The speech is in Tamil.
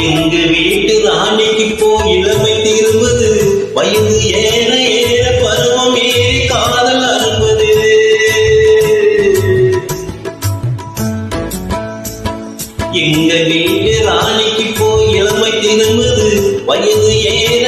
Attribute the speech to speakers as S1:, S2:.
S1: எங்க வீட்டு ராணிக்கு போய் இளமை திரும்புது, வயது ஏற ஏற பருவம் ஏறி காதல் அரும்புது. எங்க வீட்டு ராணிக்கு போய் இளமை திரும்புது, வயது ஏற